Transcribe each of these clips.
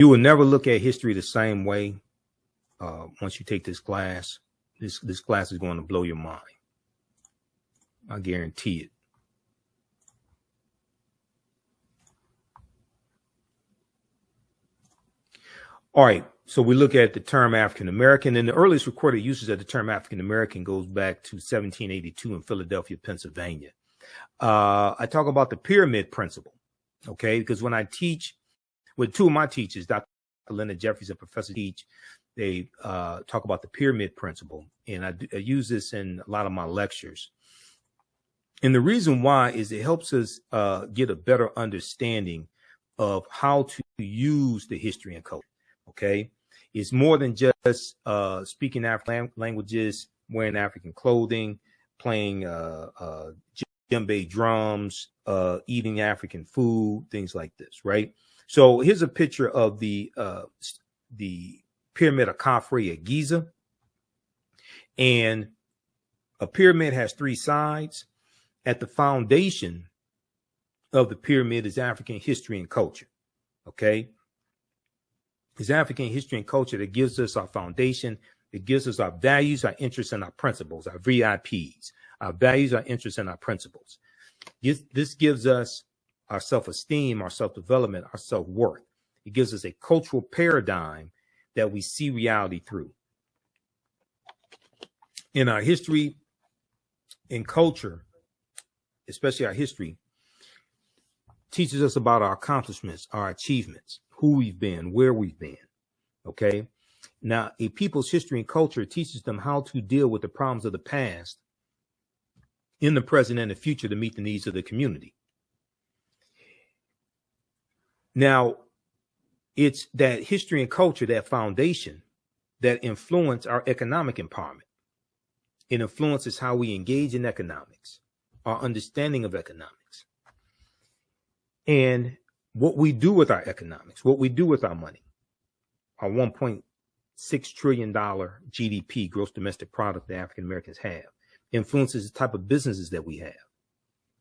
You will never look at history the same way once you take this class. This class is going to blow your mind. I guarantee it. All right, so we look at the term African American, and the earliest recorded uses of the term African American goes back to 1782 in Philadelphia, Pennsylvania. I talk about the pyramid principle, okay? Because when I teach with two of my teachers, Dr. Leonard Jeffries and Professor Teach, they talk about the pyramid principle, and I use this in a lot of my lectures. And the reason why is it helps us get a better understanding of how to use the history and culture. Okay, it's more than just speaking African languages, wearing African clothing, playing djembe drums, eating African food, things like this, right? So here's a picture of the pyramid of Khafre at Giza, and a pyramid has three sides. At the foundation of the pyramid is African history and culture. Okay. It's African history and culture that gives us our foundation. It gives us our values, our interests, and our principles, our VIPs, our values, our interests, and our principles. This gives us our self-esteem, our self-development, our self-worth. It gives us a cultural paradigm that we see reality through. In our history and culture, especially our history, teaches us about our accomplishments, our achievements, who we've been, where we've been. Okay. Now, a people's history and culture teaches them how to deal with the problems of the past in the present and the future to meet the needs of the community. Now, it's that history and culture, that foundation, that influence our economic empowerment. It influences how we engage in economics, our understanding of economics, and what we do with our economics, what we do with our money. Our $1.6 trillion GDP, gross domestic product, that African Americans have, influences the type of businesses that we have,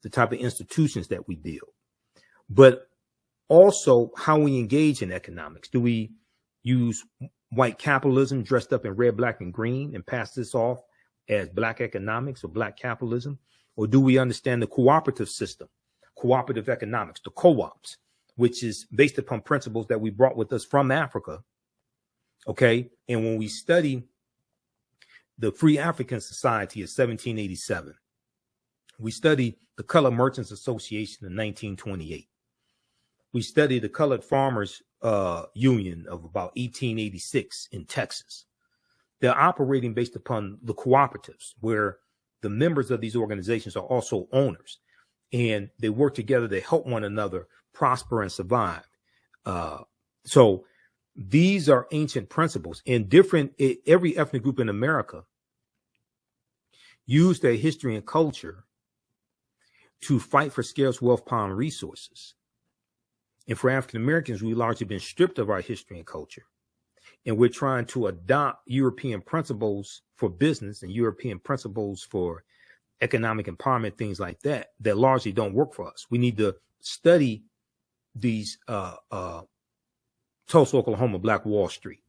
the type of institutions that we build, but also how we engage in economics. Do we use white capitalism dressed up in red, black, and green and pass this off as black economics or black capitalism? Or do we understand the cooperative system, cooperative economics, the co-ops, which is based upon principles that we brought with us from Africa? Okay. And when we study the Free African Society of 1787, we study the Colored Merchants Association in 1928. We study the Colored Farmers Union of about 1886 in Texas. They're operating based upon the cooperatives, where the members of these organizations are also owners, and they work together to help one another prosper and survive. So these are ancient principles, and every ethnic group in America use their history and culture to fight for scarce wealth, power, and resources. And for African Americans, we've largely been stripped of our history and culture. And we're trying to adopt European principles for business and European principles for economic empowerment, things like that, that largely don't work for us. We need to study these Tulsa, Oklahoma, Black Wall Street,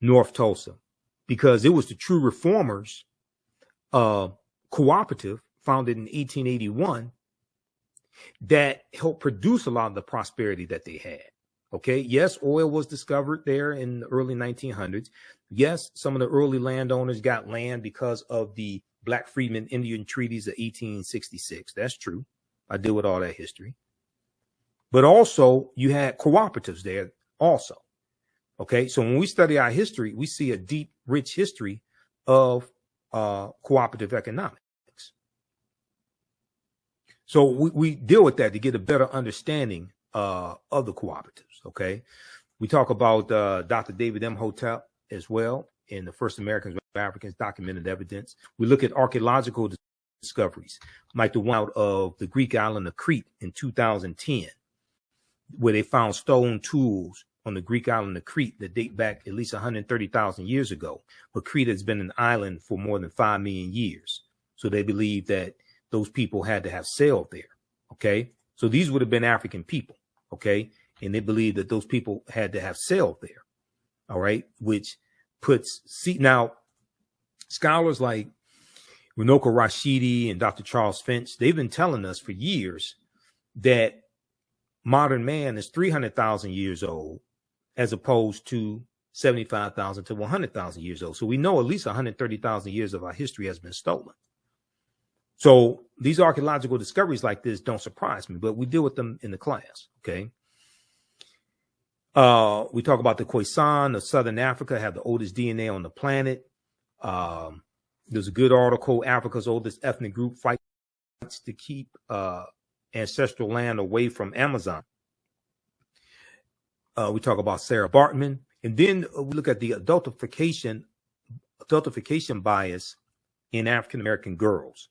North Tulsa, because it was the True Reformers cooperative founded in 1881 that helped produce a lot of the prosperity that they had. Okay. Yes, oil was discovered there in the early 1900s. Yes, some of the early landowners got land because of the Black Freedmen Indian treaties of 1866. That's true. I deal with all that history. But also you had cooperatives there also. Okay. So when we study our history, we see a deep, rich history of cooperative economics. So we deal with that to get a better understanding of the cooperatives. Okay. We talk about Dr. David Imhotep as well, in the first Americans with Africans, documented evidence. We look at archaeological discoveries, like the one out of the Greek island of Crete in 2010, where they found stone tools on the Greek island of Crete that date back at least 130,000 years ago. But Crete has been an island for more than 5 million years. So they believe that those people had to have sailed there. Okay. So these would have been African people. Okay. And they believe that those people had to have sailed there. All right. Which puts, see, now scholars like Runoko Rashidi and Dr. Charles Finch, they've been telling us for years that modern man is 300,000 years old as opposed to 75,000 to 100,000 years old. So we know at least 130,000 years of our history has been stolen. So these archaeological discoveries like this don't surprise me, but we deal with them in the class. Okay. We talk about the Khoisan of Southern Africa have the oldest DNA on the planet. There's a good article, Africa's oldest ethnic group fights to keep ancestral land away from Amazon. We talk about Sara Baartman. And then we look at the adultification bias in African-American girls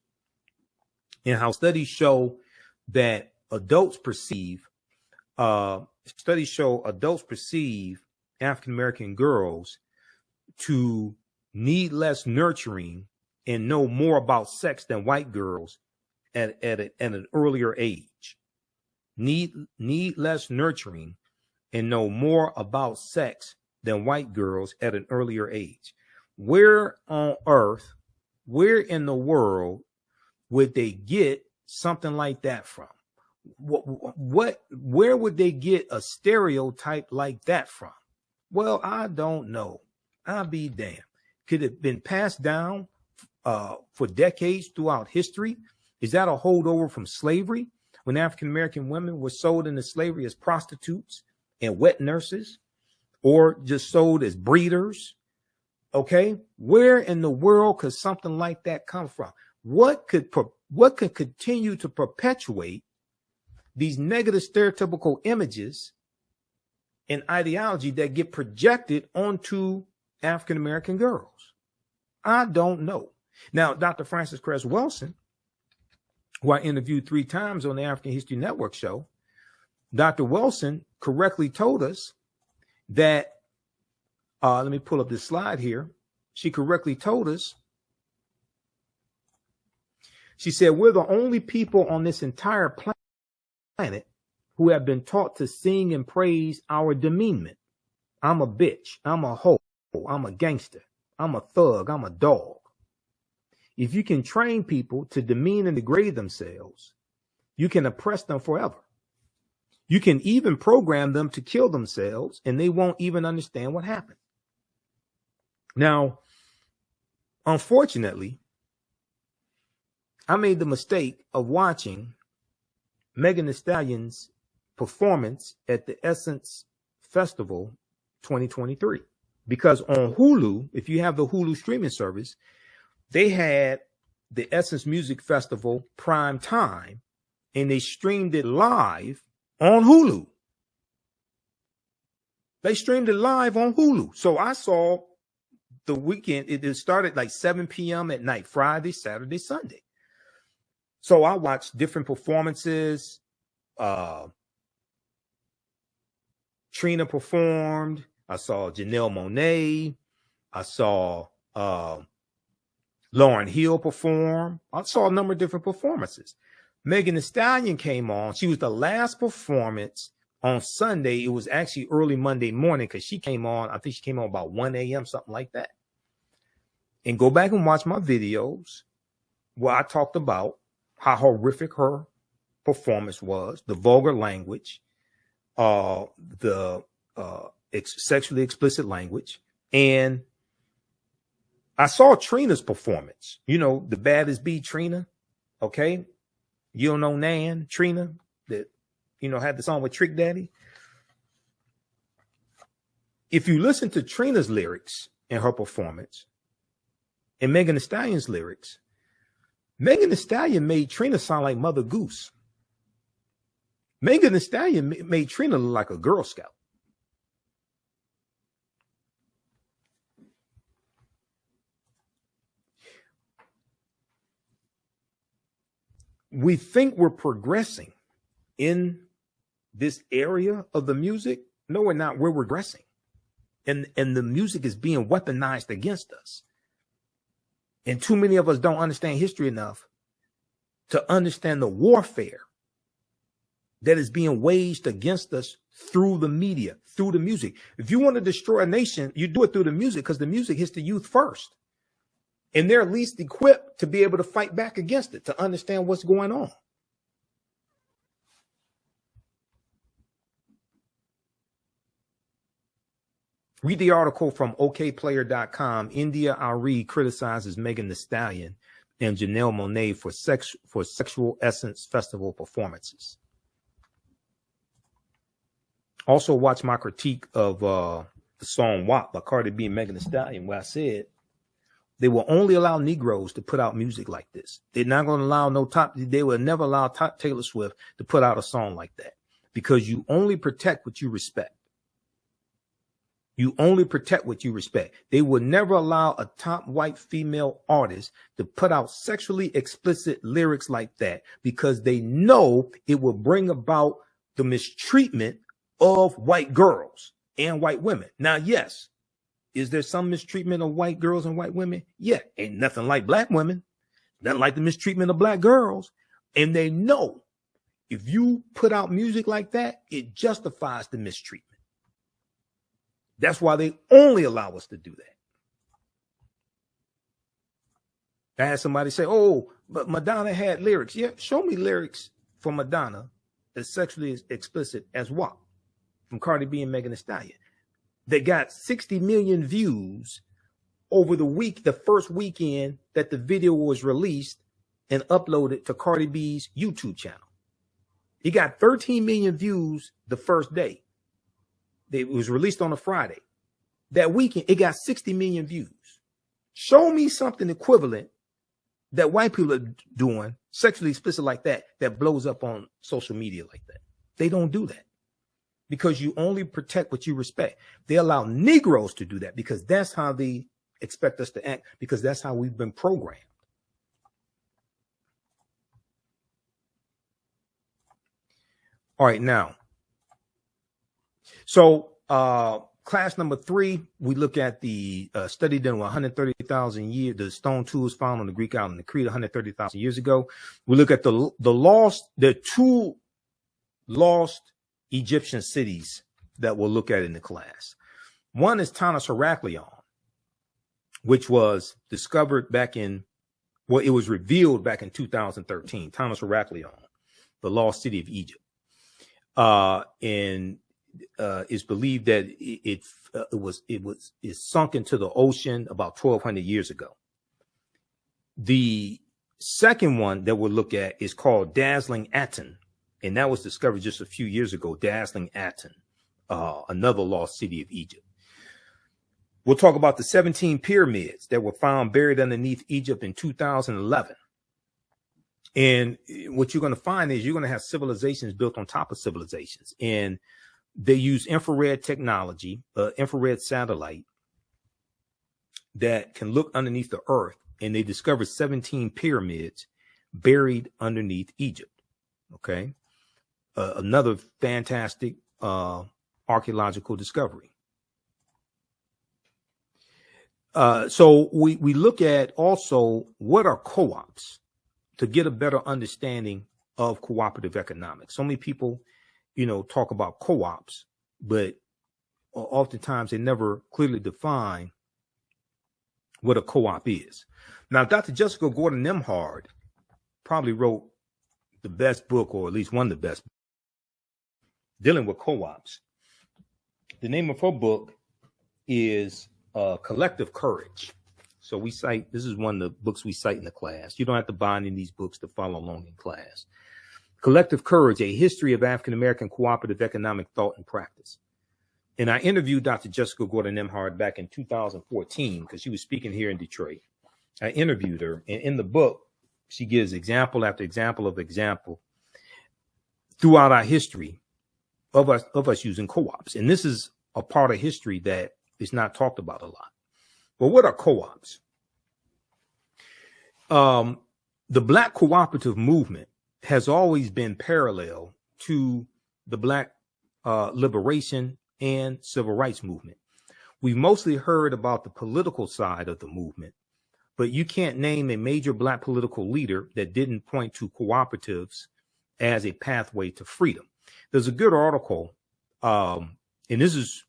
and how studies show that adults perceive African-American girls to need less nurturing and know more about sex than white girls at an earlier age. Need less nurturing and know more about sex than white girls at an earlier age. Where on earth, where in the world would they get something like that from? Where would they get a stereotype like that from? Well, I don't know. I'll be damned. Could it have been passed down for decades throughout history? Is that a holdover from slavery when African-American women were sold into slavery as prostitutes and wet nurses or just sold as breeders? Okay. Where in the world could something like that come from? What could continue to perpetuate these negative stereotypical images and ideology that get projected onto African-American girls? I don't know. Now, Dr. Frances Cress Welsing, who I interviewed 3 times on the African History Network show, Dr. Welsing correctly told us that, let me pull up this slide here. She correctly told us, she said, we're the only people on this entire planet who have been taught to sing and praise our demeanment. I'm a bitch. I'm a hoe. I'm a gangster. I'm a thug. I'm a dog. If you can train people to demean and degrade themselves, you can oppress them forever. You can even program them to kill themselves and they won't even understand what happened. Now, unfortunately, I made the mistake of watching Megan Thee Stallion's performance at the Essence Festival 2023. Because on Hulu, if you have the Hulu streaming service, they had the Essence Music Festival prime time and they streamed it live on Hulu. They streamed it live on Hulu. So I saw the weekend. It started like 7 p.m. at night, Friday, Saturday, Sunday. So I watched different performances. Trina performed. I saw Janelle Monáe. I saw Lauryn Hill perform. I saw a number of different performances. Megan Thee Stallion came on. She was the last performance on Sunday. It was actually early Monday morning because she came on. I think she came on about 1 a.m., something like that. And go back and watch my videos where I talked about how horrific her performance was, the vulgar language, the sexually explicit language. And I saw Trina's performance, you know, the baddest bee Trina. Okay. You don't know Nan, Trina, that, you know, had the song with Trick Daddy. If you listen to Trina's lyrics in her performance and Megan Thee Stallion's lyrics, Megan Thee Stallion made Trina sound like Mother Goose. Megan Thee Stallion made Trina look like a Girl Scout. We think we're progressing in this area of the music. No, we're not. We're regressing. And the music is being weaponized against us. And too many of us don't understand history enough to understand the warfare that is being waged against us through the media, through the music. If you want to destroy a nation, you do it through the music because the music hits the youth first. And they're least equipped to be able to fight back against it, to understand what's going on. Read the article from okplayer.com. India Ari criticizes Megan Thee Stallion and Janelle Monáe for Sexual Essence Festival performances. Also, watch my critique of the song WAP by Cardi B and Megan Thee Stallion, where I said they will only allow Negroes to put out music like this. They're not going to allow they will never allow Taylor Swift to put out a song like that, because you only protect what you respect. You only protect what you respect. They will never allow a top white female artist to put out sexually explicit lyrics like that, because they know it will bring about the mistreatment of white girls and white women. Now, yes, is there some mistreatment of white girls and white women? Yeah, ain't nothing like black women, nothing like the mistreatment of black girls. And they know if you put out music like that, it justifies the mistreatment. That's why they only allow us to do that. I had somebody say, oh, but Madonna had lyrics. Yeah, show me lyrics from Madonna as sexually explicit as what? From Cardi B and Megan Thee Stallion. They got 60 million views over the first weekend that the video was released and uploaded to Cardi B's YouTube channel. He got 13 million views the first day. It was released on a Friday. That weekend, it got 60 million views. Show me something equivalent that white people are doing, sexually explicit like that, that blows up on social media like that. They don't do that, because you only protect what you respect. They allow Negroes to do that because that's how they expect us to act, because that's how we've been programmed. All right, now. So class number 3, we look at the study done with 130,000 years, the stone tools found on the Greek island of Crete 130,000 years ago. We look at the 2 lost Egyptian cities that we'll look at in the class. One is Tanis Heraklion, which was discovered it was revealed back in 2013. Tanis Heraklion, the lost city of Egypt. And it's believed that it sunk into the ocean about 1,200 years ago. The second one that we'll look at is called Dazzling Aten, and that was discovered just a few years ago. Dazzling Aten, another lost city of Egypt. We'll talk about the 17 pyramids that were found buried underneath Egypt in 2011. And what you're going to find is you're going to have civilizations built on top of civilizations, and they use infrared technology, infrared satellite that can look underneath the earth, and they discovered 17 pyramids buried underneath Egypt. Okay. Another fantastic archaeological discovery. So we look at also what are co-ops to get a better understanding of cooperative economics. So many people, talk about co-ops, but oftentimes they never clearly define what a co-op is. Now, Dr. Jessica Gordon-Nembhard probably wrote the best book, or at least one of the best, dealing with co-ops. The name of her book is Collective Courage. So this is one of the books we cite in the class. You don't have to buy any of these books to follow along in class. Collective Courage, A History of African-American Cooperative Economic Thought and Practice. And I interviewed Dr. Jessica Gordon-Nembhard back in 2014 because she was speaking here in Detroit. I interviewed her, and in the book, she gives example after example of example throughout our history of us using co-ops. And this is a part of history that is not talked about a lot. But what are co-ops? The Black cooperative movement has always been parallel to the Black liberation and civil rights movement. We've mostly heard about the political side of the movement, but you can't name a major Black political leader that didn't point to cooperatives as a pathway to freedom. There's a good article And this is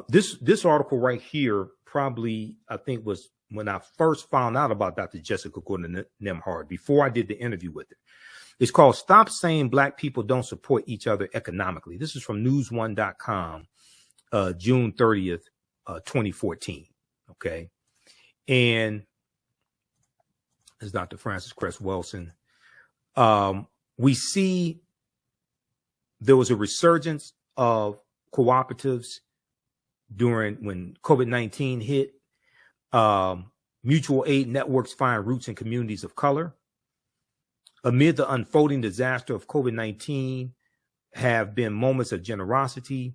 this article right here probably, I think, was when I first found out about Dr. Jessica Gordon Nembhard, before I did the interview with her. It's called Stop Saying Black People Don't Support Each Other Economically. This is from news1.com, June 30th, 2014. Okay. And it's Dr. Francis Cress Wilson. We see there was a resurgence of cooperatives when COVID-19 hit. Mutual aid networks find roots in communities of color. Amid the unfolding disaster of COVID-19 have been moments of generosity,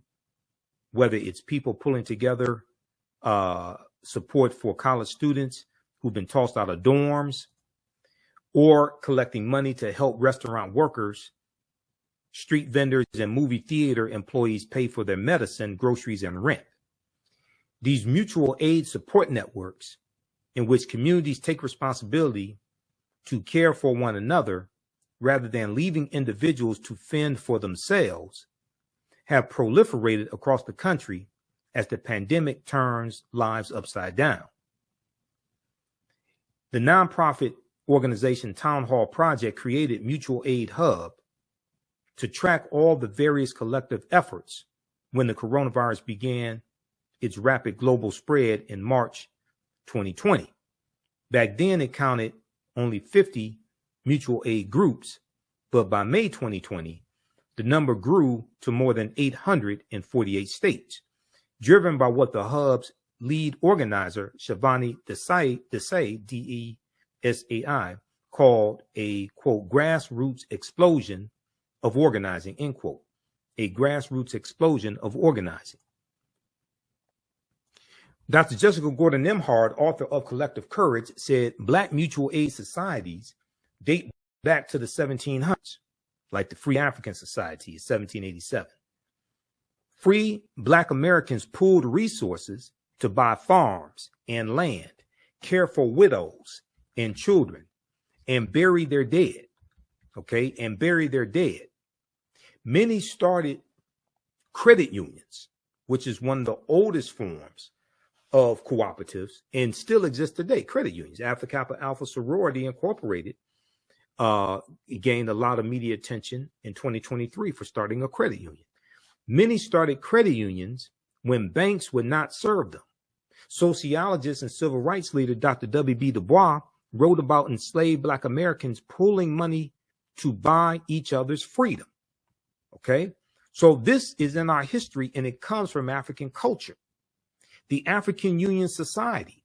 whether it's people pulling together support for college students who've been tossed out of dorms, or collecting money to help restaurant workers, street vendors, and movie theater employees pay for their medicine, groceries, and rent. These mutual aid support networks, in which communities take responsibility to care for one another rather than leaving individuals to fend for themselves, have proliferated across the country as the pandemic turns lives upside down. The nonprofit organization Town Hall Project created Mutual Aid Hub to track all the various collective efforts when the coronavirus began its rapid global spread in March 2020. Back then, it counted only 50 mutual aid groups, but by May 2020, the number grew to more than 800 in 48 states, driven by what the hub's lead organizer, Shivani Desai, D-E-S-A-I, called a, quote, grassroots explosion of organizing, end quote, a grassroots explosion of organizing. Dr. Jessica Gordon Nembhard, author of Collective Courage, said Black mutual aid societies date back to the 1700s, like the Free African Society in 1787. Free Black Americans pooled resources to buy farms and land, care for widows and children, and bury their dead. Okay, and bury their dead. Many started credit unions, which is one of the oldest forms of cooperatives and still exists today. Credit unions, Alpha Kappa Alpha Sorority Incorporated, gained a lot of media attention in 2023 for starting a credit union. Many started credit unions when banks would not serve them. Sociologist and civil rights leader Dr. W.B. Du Bois wrote about enslaved Black Americans pooling money to buy each other's freedom. Okay, so this is in our history, and it comes from African culture. The African Union Society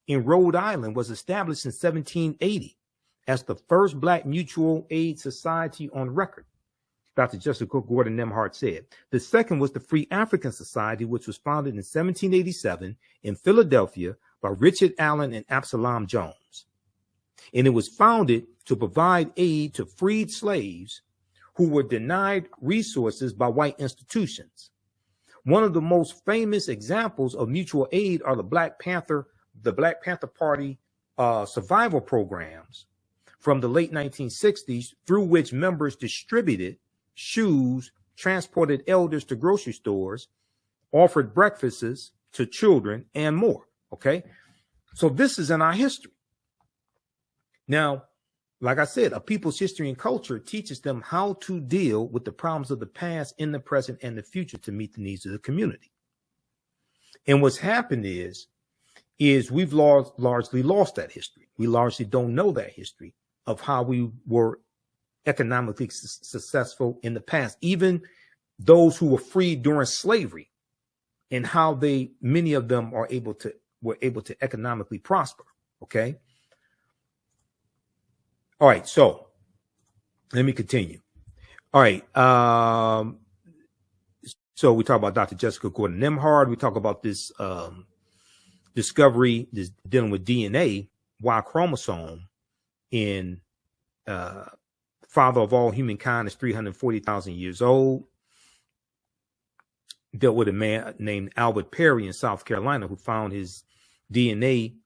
in Rhode Island was established in 1780 as the first Black mutual aid society on record, Dr. Jessica Gordon Nembhard said. The second was the Free African Society, which was founded in 1787 in Philadelphia by Richard Allen and Absalom Jones. And it was founded to provide aid to freed slaves who were denied resources by white institutions. One of the most famous examples of mutual aid are the Black Panther Party survival programs from the late 1960s, through which members distributed shoes, transported elders to grocery stores, offered breakfasts to children, and more. Okay, so this is in our history. Now, like I said, a people's history and culture teaches them how to deal with the problems of the past in the present and the future to meet the needs of the community. And what's happened is we've largely lost that history. We largely don't know that history of how we were economically successful in the past, even those who were freed during slavery, and how many of them were able to economically prosper. Okay. All right, so let me continue. All right, so we talk about Dr. Jessica Gordon Nembhard. We talk about this discovery, this dealing with DNA, Y chromosome in father of all humankind is 340,000 years old. Dealt with a man named Albert Perry in South Carolina who found his DNA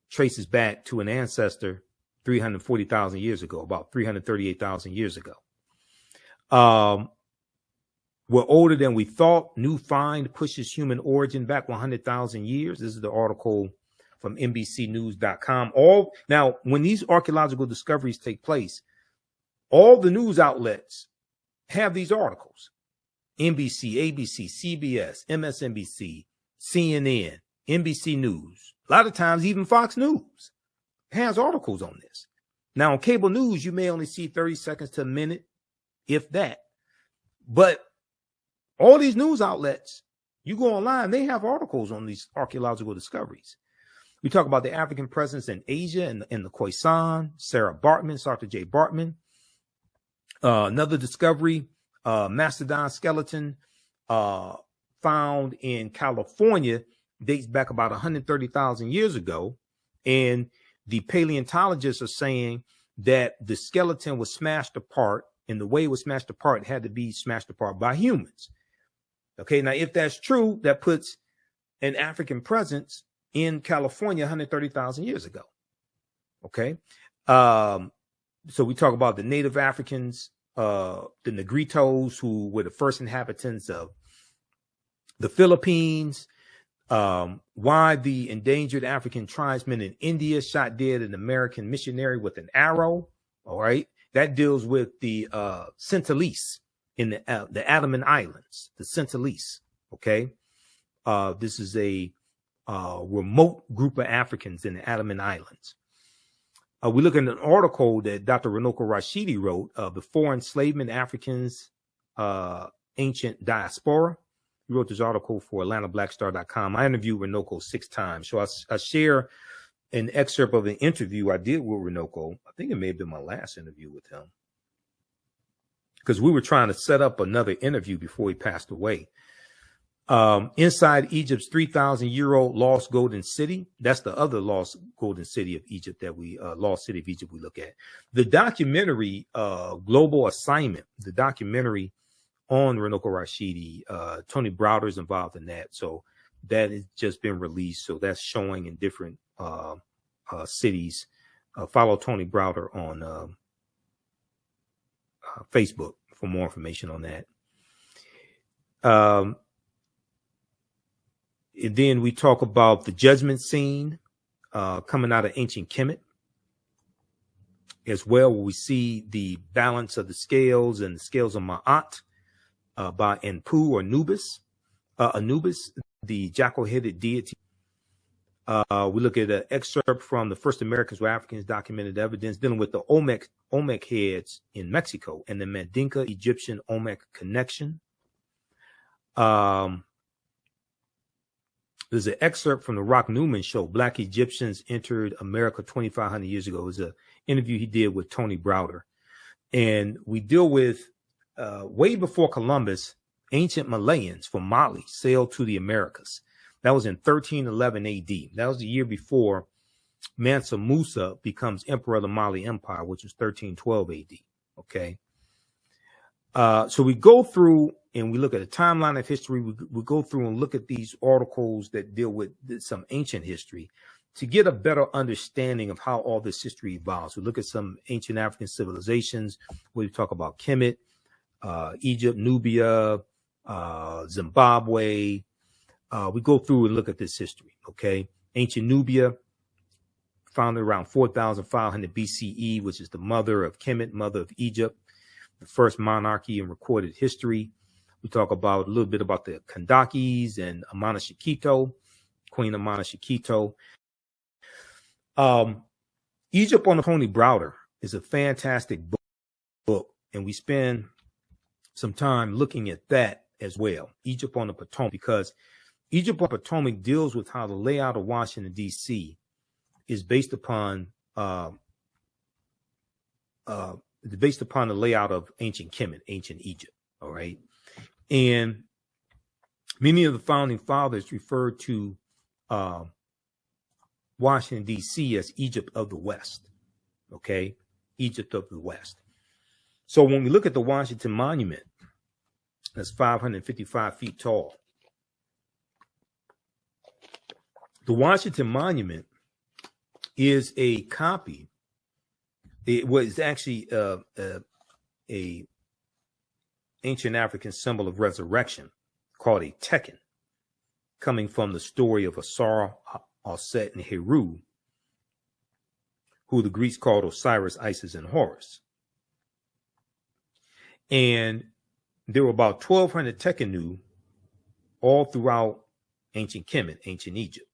traces back to an ancestor 340,000 years ago, about 338,000 years ago. We're older than we thought. New find pushes human origin back 100,000 years. This is the article from NBCnews.com. Now, when these archaeological discoveries take place, all the news outlets have these articles. NBC, ABC, CBS, MSNBC, CNN, NBC News. A lot of times, even Fox News has articles on this. Now, on cable news, you may only see 30 seconds to a minute, if that. But all these news outlets, you go online, they have articles on these archaeological discoveries. We talk about the African presence in Asia and the Khoisan, Sara Baartman, Dr. J. Baartman. Another discovery, mastodon skeleton found in California, dates back about 130,000 years ago. And the paleontologists are saying that the skeleton was smashed apart, and the way it was smashed apart had to be smashed apart by humans. Okay, now if that's true, that puts an African presence in California 130,000 years ago. Okay, so we talk about the native Africans, the Negritos, who were the first inhabitants of the Philippines, why the endangered African tribesmen in India shot dead an American missionary with an arrow. All right, that deals with the Sentinelese in the Andaman Islands, the Sentinelese. Okay, this is a remote group of Africans in the Andaman Islands. We look at an article that Dr. Runoko Rashidi wrote, Before Enslavement, Africans, Ancient Diaspora. He wrote this article for AtlantaBlackStar.com. I interviewed Runoko 6 times. So I share an excerpt of an interview I did with Runoko. I think it may have been my last interview with him, because we were trying to set up another interview before he passed away. Inside Egypt's 3,000-year-old lost golden city. That's the other lost golden city of Egypt that lost city of Egypt we look at. The documentary, Global Assignment, the documentary on Runoko Rashidi, Tony Browder is involved in that. So that has just been released. So that's showing in different cities. Follow Tony Browder on Facebook for more information on that. And then we talk about the judgment scene coming out of ancient Kemet as well, where we see the balance of the scales and the scales of Ma'at by Anpu or Anubis, the jackal-headed deity. We look at an excerpt from the First Americans were Africans documented evidence dealing with the Olmec heads in Mexico and the Mandinka Egyptian Olmec connection. There's an excerpt from the Rock Newman show, Black Egyptians Entered America 2,500 years ago. It was an interview he did with Tony Browder. And we deal with, way before Columbus, ancient Malayans from Mali sailed to the Americas. That was in 1311 AD. That was the year before Mansa Musa becomes emperor of the Mali Empire, which was 1312 AD. Okay. So we go through and we look at a timeline of history. We go through and look at these articles that deal with some ancient history to get a better understanding of how all this history evolves. We look at some ancient African civilizations. We talk about Kemet, Egypt, Nubia, Zimbabwe. We go through and look at this history. Okay. Ancient Nubia, founded around 4,500 BCE, which is the mother of Kemet, mother of Egypt, the first monarchy in recorded history. We talk about a little bit about the Kandakis and Amana Shikito, Queen Amana Shikito. Egypt on the Tony Browder is a fantastic book, and we spend some time looking at that as well. Egypt on the Potomac, because Egypt on the Potomac deals with how the layout of Washington, D.C. is based upon the layout of ancient Kemet, ancient Egypt. All right. And many of the founding fathers referred to Washington, D.C. as Egypt of the West. Okay. Egypt of the West. So when we look at the Washington Monument, that's 555 feet tall. The Washington Monument is a copy. It was actually a ancient African symbol of resurrection called a Tekken, coming from the story of Sara Baartman and Heru, who the Greeks called Osiris, Isis, and Horus. And there were about 1,200 Tekkenu all throughout ancient Kemet, ancient Egypt.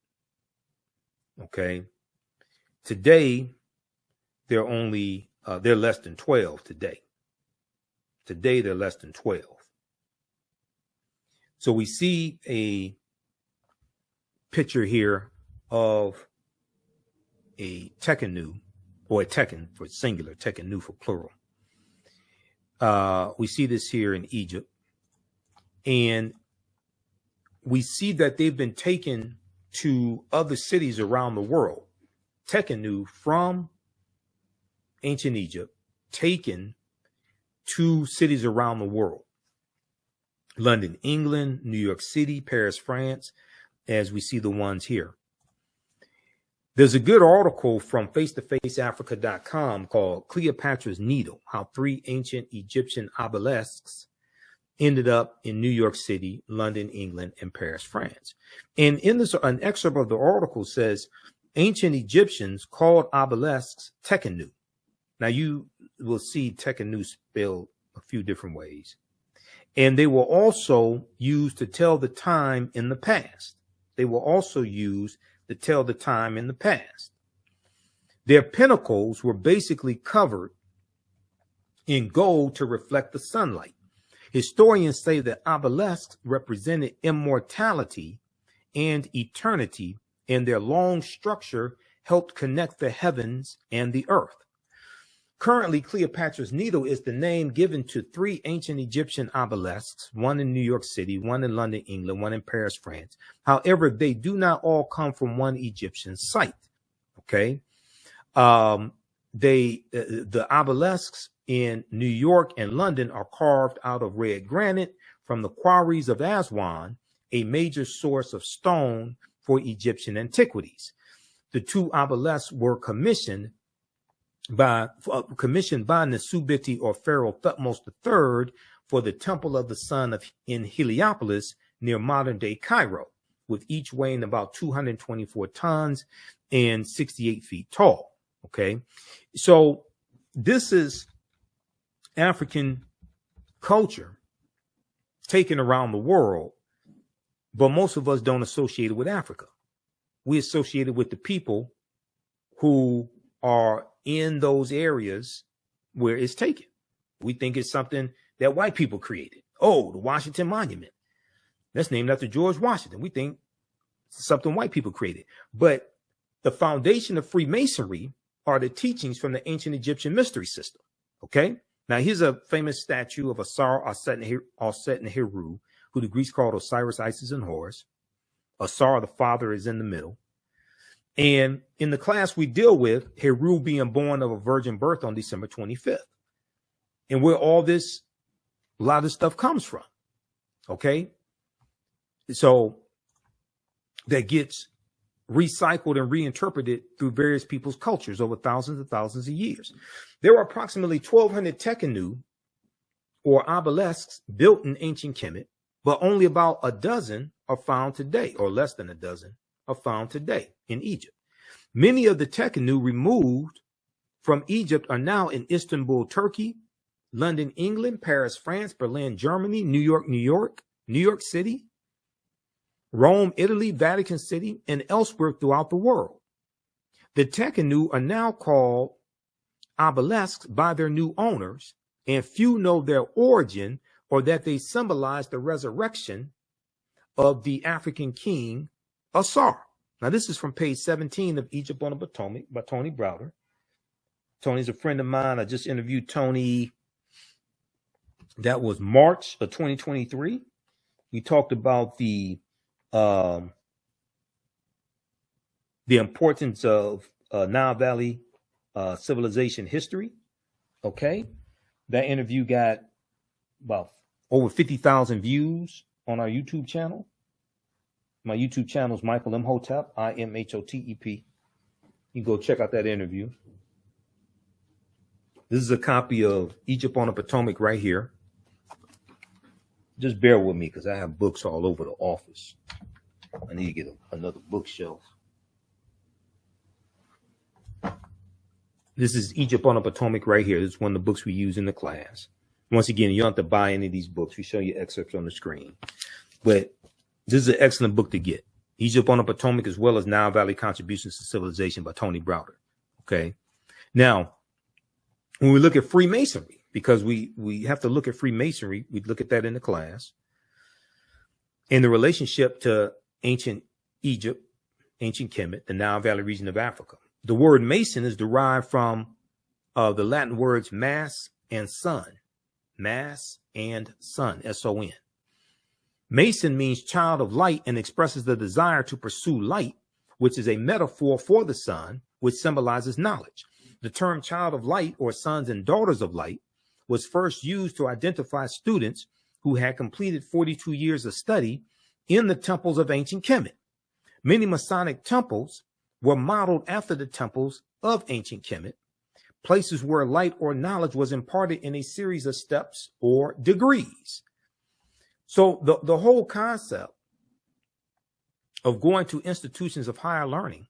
Okay. Today, they're less than 12 today. Today, they're less than 12. So we see a picture here of a Tekkenu, or a Tekken for singular, Tekkenu for plural. We see this here in Egypt, and we see that they've been taken to other cities around the world. Tekkenu from ancient Egypt, taken to cities around the world. London, England, New York City, Paris, France, as we see the ones here. There's a good article from face-to-faceafrica.com called Cleopatra's Needle, How 3 Ancient Egyptian Obelisks Ended Up in New York City, London, England, and Paris, France. And in this, an excerpt of the article says, ancient Egyptians called obelisks Tekkenu. Now you will see Tekkenu spelled a few different ways. And they were also used to tell the time in the past. They were also used to tell the time in the past. Their pinnacles were basically covered in gold to reflect the sunlight. Historians say that obelisks represented immortality and eternity, and their long structure helped connect the heavens and the earth. Currently, Cleopatra's Needle is the name given to 3 ancient Egyptian obelisks, one in New York City, one in London, England, one in Paris, France. However, they do not all come from one Egyptian site. Okay. The obelisks in New York and London are carved out of red granite from the quarries of Aswan, a major source of stone for Egyptian antiquities. The 2 obelisks were commissioned by Nesubiti or Pharaoh Thutmose III for the Temple of the Sun in Heliopolis near modern-day Cairo, with each weighing about 224 tons and 68 feet tall. Okay, so this is African culture taken around the world, but most of us don't associate it with Africa. We associate it with the people who are in those areas where it's taken. We think it's something that white people created. Oh, the Washington Monument. That's named after George Washington. We think it's something white people created. But the foundation of Freemasonry are the teachings from the ancient Egyptian mystery system. Okay? Now, here's a famous statue of Sara Baartman and Heru, who the Greeks called Osiris, Isis, and Horus. Sara, the father, is in the middle. And in the class we deal with, Heru being born of a virgin birth on December 25th. And where a lot of this stuff comes from. Okay? So that gets recycled and reinterpreted through various people's cultures over thousands and thousands of years. There are approximately 1,200 Tekkenu, or obelisks, built in ancient Kemet, but only about a dozen are found today, or less than a dozen are found today in Egypt. Many of the Tekkenu removed from Egypt are now in Istanbul, Turkey, London, England, Paris, France, Berlin, Germany, New York City, Rome, Italy, Vatican City, and elsewhere throughout the world. The Tekkenu are now called obelisks by their new owners, and few know their origin or that they symbolize the resurrection of the African king, Asar. Now, this is from page 17 of Egypt on the Potomac by Tony Browder. Tony's a friend of mine. I just interviewed Tony. That was March of 2023. We talked about the importance of Nile Valley civilization history. Okay. That interview got about over 50,000 views on our YouTube channel. My YouTube channel is Michael Imhotep, Imhotep. You can go check out that interview. This is a copy of Egypt on the Potomac right here. just bear with me because I have books all over the office. I need to get another bookshelf. This is Egypt on the Potomac right here. This is one of the books we use in the class. Once again, you don't have to buy any of these books. We show you excerpts on the screen. But this is an excellent book to get. Egypt on the Potomac, as well as Nile Valley Contributions to Civilization by Tony Browder. Okay. Now, when we look at Freemasonry, because we have to look at Freemasonry, we look at that in the class, in the relationship to ancient Egypt, ancient Kemet, the Nile Valley region of Africa. The word Mason is derived from the Latin words mass and sun. Mass and sun, S-O-N. Mason means child of light and expresses the desire to pursue light, which is a metaphor for the sun, which symbolizes knowledge. The term child of light, or sons and daughters of light, was first used to identify students who had completed 42 years of study in the temples of ancient Kemet. Many Masonic temples were modeled after the temples of ancient Kemet, places where light or knowledge was imparted in a series of steps or degrees. So the whole concept of going to institutions of higher learning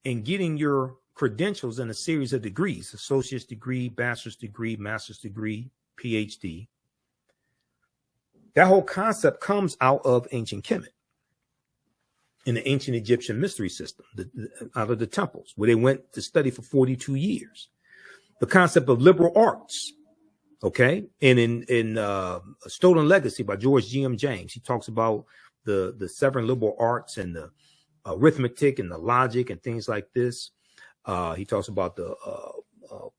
and getting your credentials in a series of degrees, associate's degree, bachelor's degree, master's degree, PhD, that whole concept comes out of ancient Kemet, in the ancient Egyptian mystery system, out of the temples, where they went to study for 42 years. The concept of liberal arts, okay? And in Stolen Legacy by George G.M. James, he talks about the 7 liberal arts and the arithmetic and the logic and things like this. He talks about the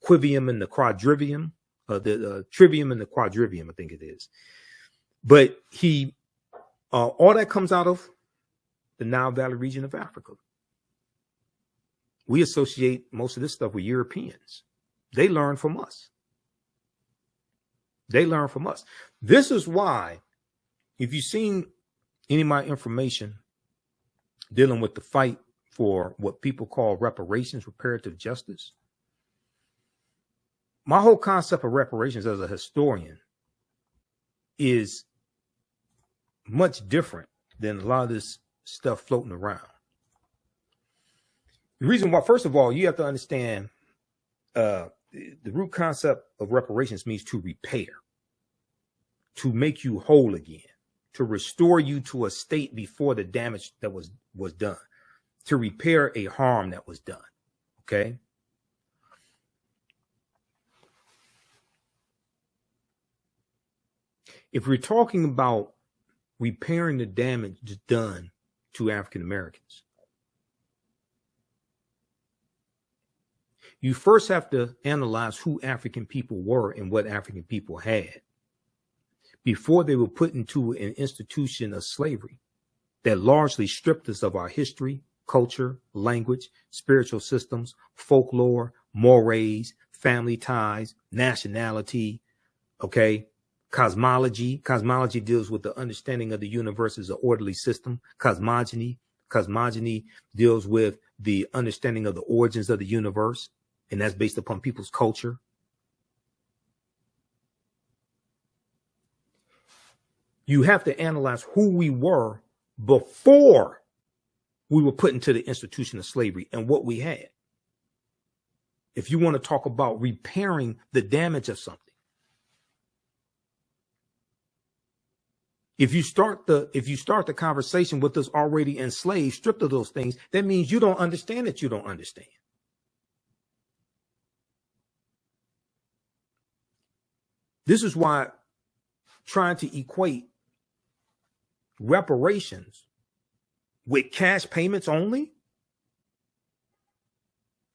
quivium and the quadrivium, the trivium and the quadrivium, I think it is. But all that comes out of the Nile Valley region of Africa. We associate most of this stuff with Europeans. They learn from us. They learn from us. This is why, if you've seen any of my information dealing with the fight for what people call reparations, reparative justice, my whole concept of reparations as a historian is much different than a lot of this stuff floating around. The reason why, first of all, you have to understand the root concept of reparations means to repair, to make you whole again, to restore you to a state before the damage that was done, to repair a harm that was done. Okay. If we're talking about repairing the damage done to African Americans, you first have to analyze who African people were and what African people had before they were put into an institution of slavery that largely stripped us of our history, culture, language, spiritual systems, folklore, mores, family ties, nationality, okay? Cosmology. Cosmology deals with the understanding of the universe as an orderly system. Cosmogony deals with the understanding of the origins of the universe, and that's based upon people's culture. You have to analyze who we were before we were put into the institution of slavery and what we had. If you want to talk about repairing the damage of something, if you start the conversation with us already enslaved, stripped of those things, that means you don't understand that you don't understand. This is why trying to equate reparations with cash payments only,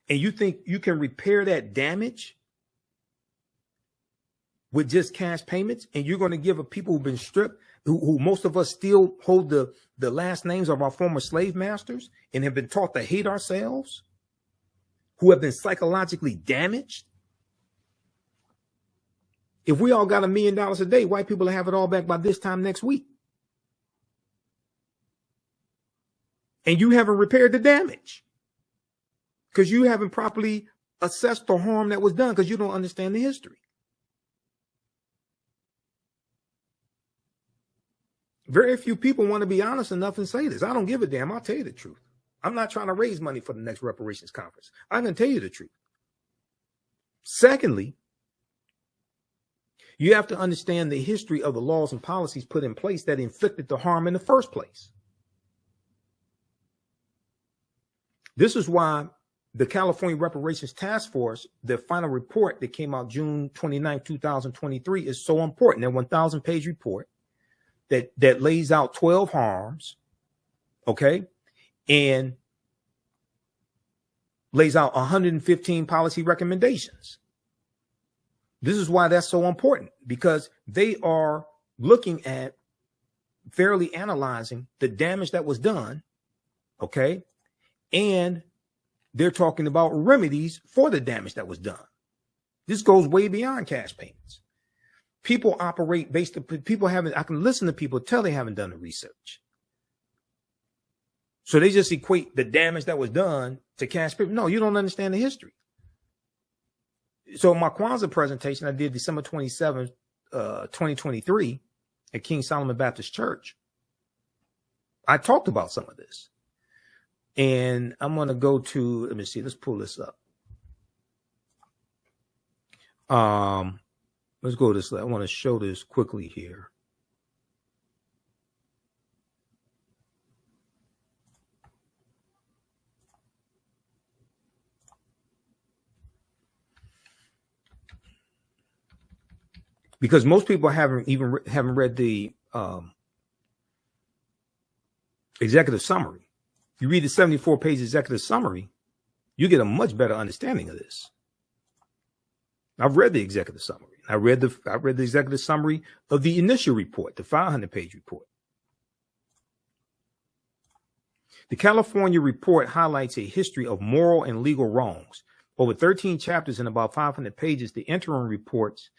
and you think you can repair that damage with just cash payments, and you're going to give a people who've been stripped, who most of us still hold the last names of our former slave masters and have been taught to hate ourselves, who have been psychologically damaged. If we all got $1 million a day, white people will have it all back by this time next week. And you haven't repaired the damage because you haven't properly assessed the harm that was done because you don't understand the history. Very few people want to be honest enough and say this. I don't give a damn. I'll tell you the truth. I'm not trying to raise money for the next reparations conference. I'm going to tell you the truth. Secondly, you have to understand the history of the laws and policies put in place that inflicted the harm in the first place. This is why the California Reparations Task Force, their final report that came out June 29, 2023, is so important. That 1,000-page report that lays out 12 harms, okay, and lays out 115 policy recommendations. This is why that's so important, because they are looking at fairly analyzing the damage that was done, okay, and they're talking about remedies for the damage that was done. This goes way beyond cash payments. People operate based on people haven't. I can listen to people tell they haven't done the research. So they just equate the damage that was done to cash payments. No, you don't understand the history. So my Kwanzaa presentation I did December 27th, 2023 at King Solomon Baptist Church, I talked about some of this. And I'm going to go to, let me see, let's pull this up. Let's go to this. I want to show this quickly here. Because most people haven't read the executive summary. You read the 74-page executive summary, you get a much better understanding of this. I've read the executive summary. I read the executive summary of the initial report, the 500-page report. The California report highlights a history of moral and legal wrongs. Over 13 chapters and about 500 pages, the interim report's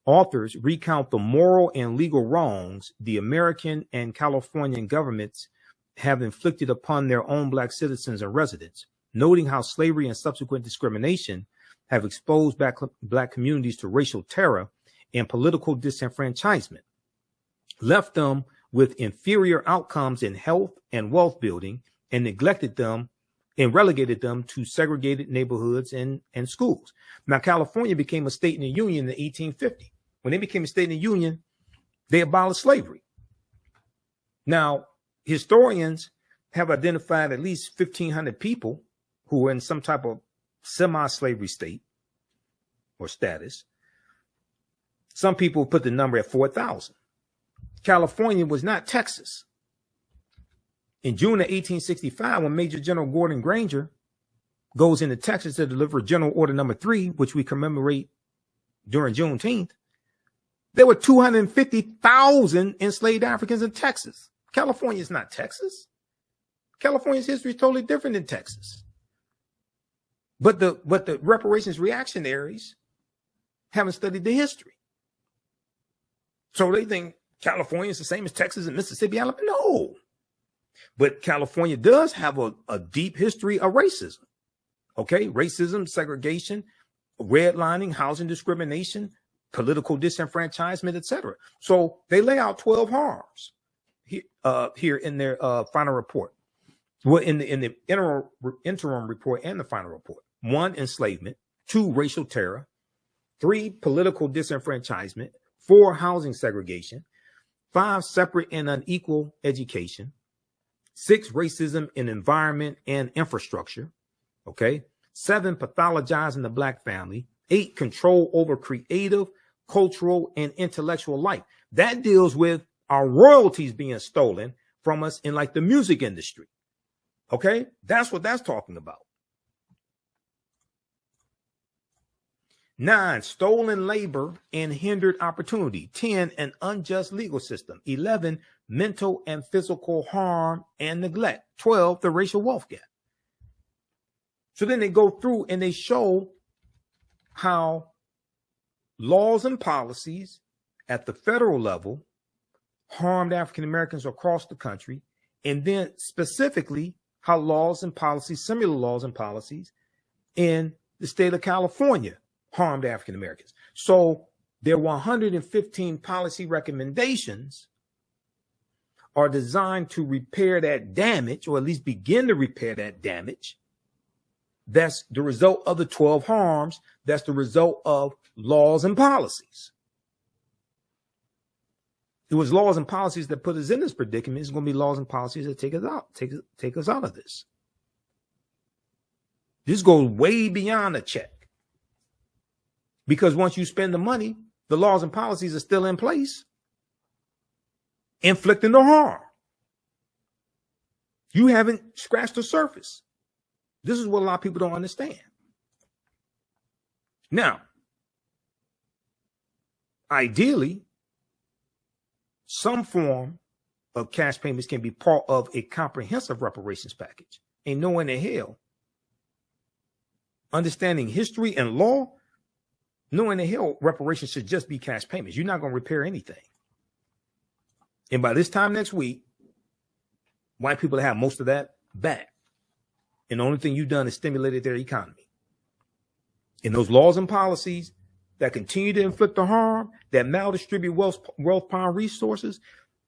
authors recount the moral and legal wrongs the American and Californian governments have inflicted upon their own Black citizens and residents, noting how slavery and subsequent discrimination have exposed Black communities to racial terror and political disenfranchisement, left them with inferior outcomes in health and wealth building, and neglected them and relegated them to segregated neighborhoods and schools. Now, California became a state in the Union in 1850. When they became a state in the Union, they abolished slavery. Now, historians have identified at least 1,500 people who were in some type of semi-slavery state or status. Some people put the number at 4,000. California was not Texas. In June of 1865, when Major General Gordon Granger goes into Texas to deliver General Order Number 3, which we commemorate during Juneteenth, there were 250,000 enslaved Africans in Texas. California is not Texas. California's history is totally different than Texas. But the reparations reactionaries haven't studied the history. So they think California is the same as Texas and Mississippi, Alabama. No. But California does have a deep history of racism. Okay? Racism, segregation, redlining, housing discrimination, political disenfranchisement, etc. So they lay out 12 harms here in their final report. Well, in the interim report and the final report. 1, enslavement. 2, racial terror. 3, political disenfranchisement. 4, housing segregation. 5, separate and unequal education. 6, racism in environment and infrastructure. Okay. 7, pathologizing the Black family. 8, control over creative, cultural, and intellectual life. That deals with our royalties being stolen from us in like the music industry. Okay. That's what that's talking about. 9, stolen labor and hindered opportunity. 10, an unjust legal system. 11, mental and physical harm and neglect. 12, the racial wealth gap. So then they go through and they show how laws and policies at the federal level harmed African Americans across the country, and then specifically how laws and policies, similar laws and policies in the state of California harmed African Americans. So there were 115 policy recommendations are designed to repair that damage, or at least begin to repair that damage. That's the result of the 12 harms. That's the result of laws and policies. It was laws and policies that put us in this predicament. It's going to be laws and policies that take us out of this. This goes way beyond a check. Because once you spend the money, the laws and policies are still in place, inflicting the harm. You haven't scratched the surface. This is what a lot of people don't understand. Now, ideally, some form of cash payments can be part of a comprehensive reparations package. Ain't no way in the hell. Understanding history and law, knowing the hell reparations should just be cash payments. You're not going to repair anything. And by this time next week, white people have most of that back. And the only thing you've done is stimulated their economy. And those laws and policies that continue to inflict the harm, that maldistribute wealth, power, and resources,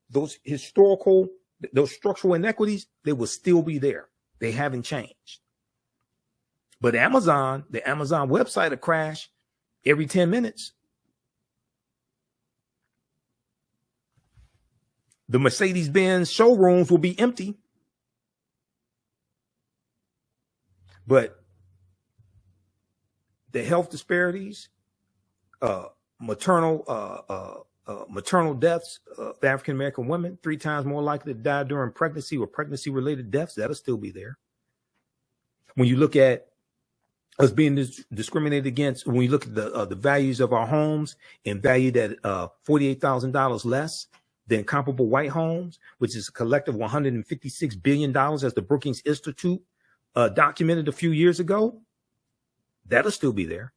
those historical, those structural inequities, they will still be there. They haven't changed. But the Amazon website will crash every 10 minutes. The Mercedes-Benz showrooms will be empty. But the health disparities, maternal deaths of African-American women, 3 times more likely to die during pregnancy or pregnancy-related deaths, that'll still be there. When you look at us being discriminated against, when you look at the values of our homes and valued at $48,000 less than comparable white homes, which is a collective $156 billion, as the Brookings Institute documented a few years ago, that'll still be there.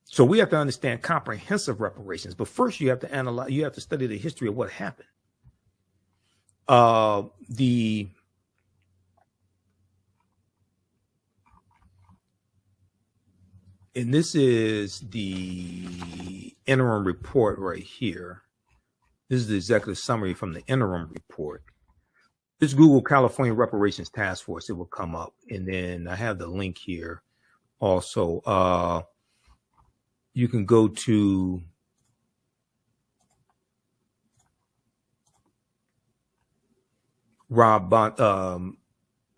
So we have to understand comprehensive reparations, but first you have to analyze, you have to study the history of what happened. And this is the interim report right here. This is the executive summary from the interim report. This Google California Reparations Task Force, it will come up. And then I have the link here also. You can go to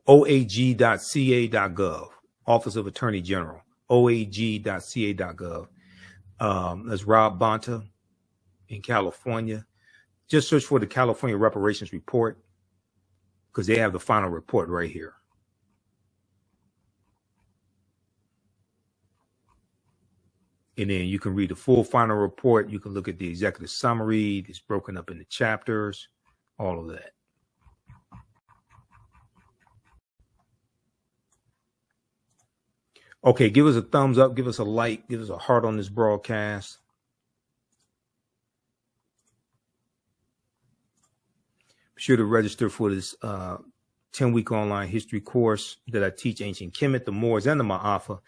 oag.ca.gov, Office of Attorney General, oag.ca.gov. That's Rob Bonta in California. Just search for the California Reparations Report, because they have the final report right here. And then you can read the full final report. You can look at the executive summary. It's broken up into chapters, all of that. Okay, give us a thumbs up, give us a like, give us a heart on this broadcast. Be sure to register for this 10-week online history course that I teach ancient Kemet, the Moors, and the Maafa.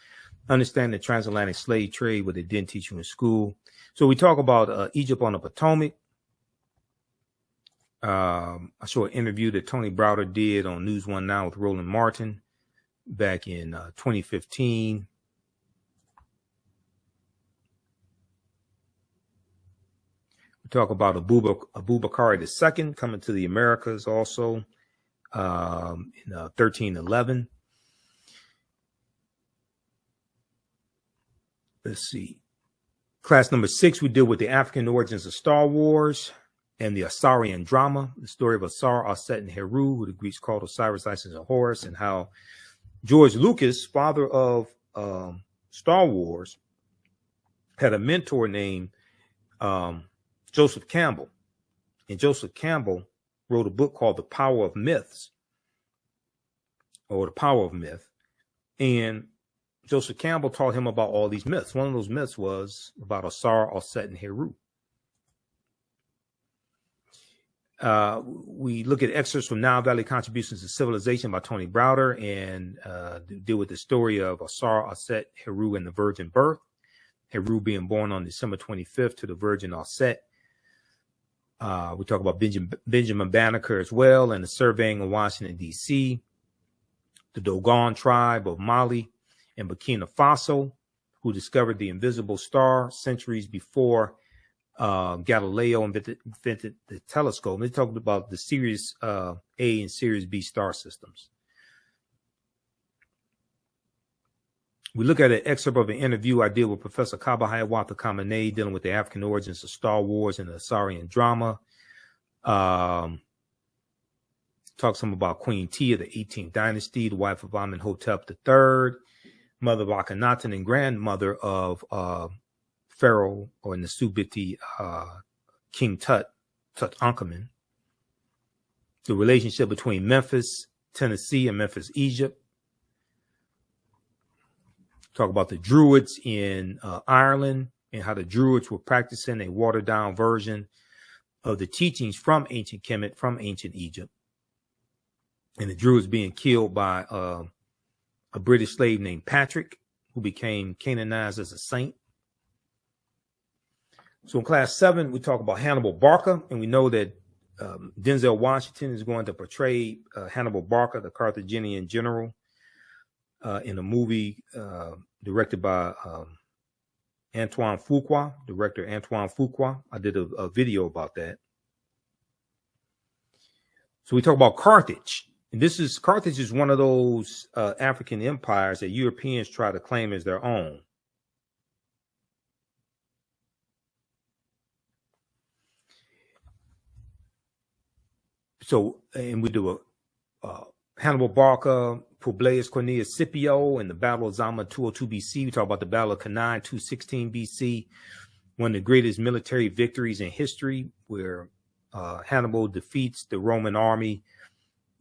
Understand the transatlantic slave trade, what they didn't teach you in school. So we talk about Egypt on the Potomac. I saw an interview that Tony Browder did on News One Now with Roland Martin back in 2015. We talk about Abubakar II coming to the Americas also in 1311. Let's see. Class number 6, we deal with the African origins of Star Wars and the Asarian drama, the story of Asar, Aset, and Heru, who the Greeks called Osiris, Isis, and Horus, and how George Lucas, father of Star Wars, had a mentor named Joseph Campbell. And Joseph Campbell wrote a book called The Power of Myths, or The Power of Myth. And Joseph Campbell taught him about all these myths. One of those myths was about Asar, Aset, and Heru. We look at excerpts from Nile Valley Contributions to Civilization by Tony Browder and deal with the story of Asar, Aset, Heru, and the virgin birth. Heru being born on December 25th to the Virgin Osset. We talk about Benjamin Banneker as well, and the surveying of Washington, D.C., the Dogon tribe of Mali and Burkina Faso, who discovered the invisible star centuries before Galileo invented the telescope. And they talked about the Series A and Series B star systems. We look at an excerpt of an interview I did with Professor Kaba Hiawatha Khamenei dealing with the African origins of Star Wars and the Assyrian drama. Talk some about Queen Tia of the 18th dynasty, the wife of Imhotep III, mother of Akhenaten and grandmother of Pharaoh or Nasubiti King Tutankhamun. The relationship between Memphis, Tennessee, and Memphis, Egypt. Talk about the Druids in Ireland and how the Druids were practicing a watered-down version of the teachings from ancient Kemet, from ancient Egypt. And the Druids being killed by a British slave named Patrick, who became canonized as a saint. So in class 7, we talk about Hannibal Barca, and we know that Denzel Washington is going to portray Hannibal Barca, the Carthaginian general, in a movie directed by Antoine Fuqua, director Antoine Fuqua. I did a video about that. So we talk about Carthage. And Carthage is one of those African empires that Europeans try to claim as their own. So, and we do a Hannibal Barca, Publius Cornelius Scipio, and the Battle of Zama 202 BC. We talk about the Battle of Cannae 216 BC, one of the greatest military victories in history, where Hannibal defeats the Roman army.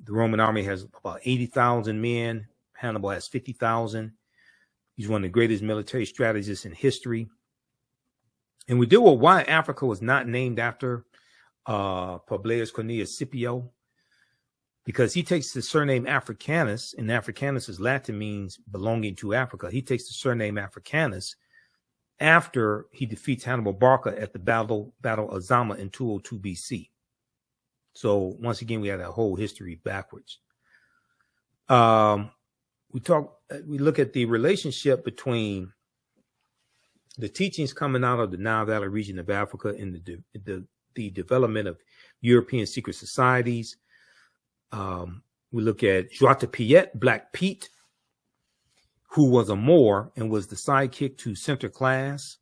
The Roman army has about 80,000 men. Hannibal has 50,000. He's one of the greatest military strategists in history. And we deal with why Africa was not named after Publius Cornelius Scipio, because he takes the surname Africanus, and Africanus is Latin, means belonging to Africa. He takes the surname Africanus after he defeats Hannibal Barca at the Battle of Zama in 202 BC. So once again, we had a whole history backwards. We look at the relationship between the teachings coming out of the Nile Valley region of Africa and the development of European secret societies. We look at Joie de Piet, Black Pete, who was a Moor and was the sidekick to Sinterklaas,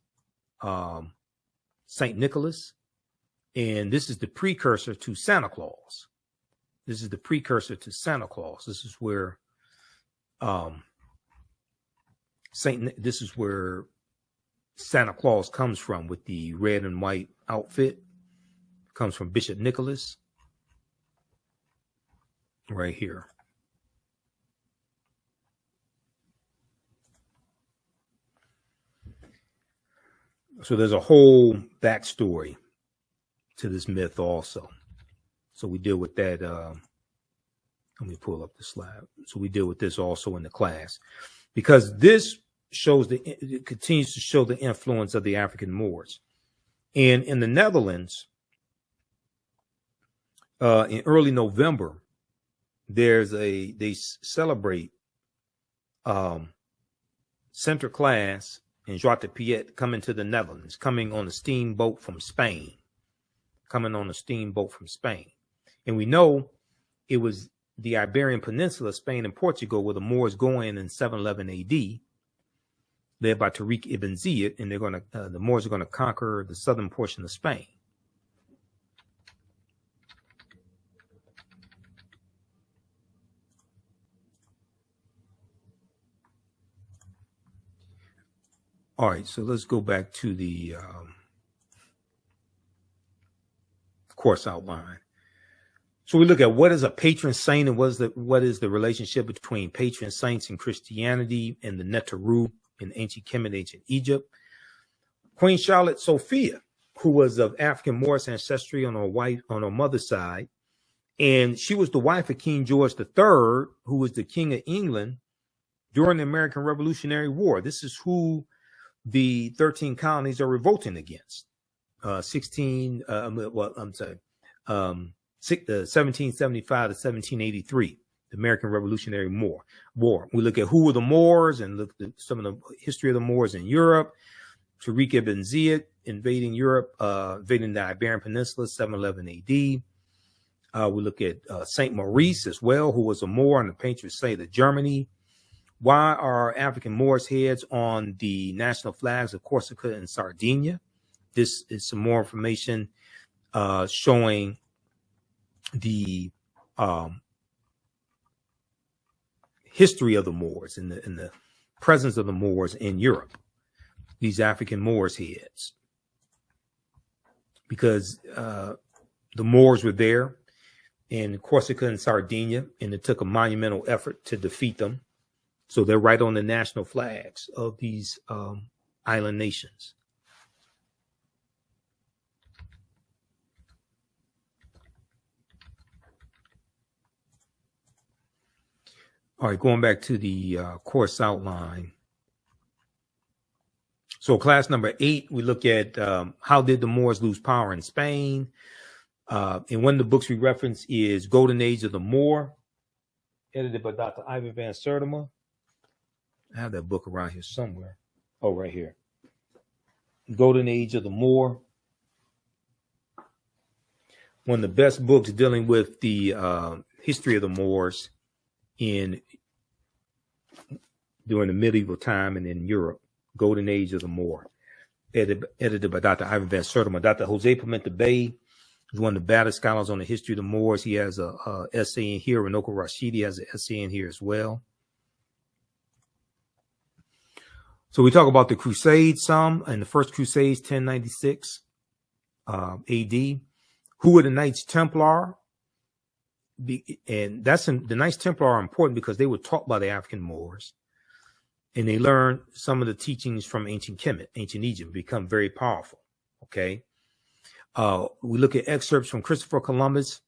Saint Nicholas. And this is the precursor to Santa Claus. This is where Santa Claus comes from, with the red and white outfit. Comes from Bishop Nicholas. Right here. So there's a whole backstory to this myth also. So we deal with that. Let me pull up the slide. So we deal with this also in the class, because this it continues to show the influence of the African Moors. And in the Netherlands, in early November, they celebrate Sinterklaas and Joie de Piet coming to the Netherlands, coming on a steamboat from Spain. And we know it was the Iberian Peninsula, Spain and Portugal, where the Moors go in 711 AD, led by Tariq ibn Ziyad, and the Moors are going to conquer the southern portion of Spain. All right, so let's go back to the course outline. So we look at what is a patron saint and what is the relationship between patron saints in Christianity and the Neteru in ancient Kemet, ancient Egypt. Queen Charlotte Sophia, who was of African Moorish ancestry on her mother's side, and she was the wife of King George III, who was the King of England during the American Revolutionary War. This is who the 13 colonies are revolting against. 1775 to 1783, the American Revolutionary War. We look at who were the Moors and look at some of the history of the Moors in Europe. Tariq ibn Ziyad invading Europe, invading the Iberian Peninsula, 711 AD. We look at Saint Maurice as well, who was a Moor on the patron saint of Germany. Why are African Moors heads on the national flags of Corsica and Sardinia? This is some more information showing the history of the Moors and the presence of the Moors in Europe. These African Moors heads, because the Moors were there in Corsica and Sardinia, and it took a monumental effort to defeat them. So they're right on the national flags of these island nations. All right, going back to the course outline. So class number 8, we look at how did the Moors lose power in Spain? And one of the books we reference is Golden Age of the Moor, edited by Dr. Ivan van Sertima. I have that book around here somewhere. Oh, right here. Golden Age of the Moor. One of the best books dealing with the history of the Moors during the medieval time and in Europe. Golden Age of the Moor, edited by Dr. Ivan van Sertima. Dr. Jose Pimenta Bay is one of the baddest scholars on the history of the Moors. He has a essay in here. Ranoko Rashidi has an essay in here as well. So we talk about the Crusades some, and the first Crusades, 1096 AD. Who were the Knights Templar? And the Knights Templar are important because they were taught by the African Moors. And they learn some of the teachings from ancient Kemet, ancient Egypt, become very powerful. Okay. We look at excerpts from Christopher Columbus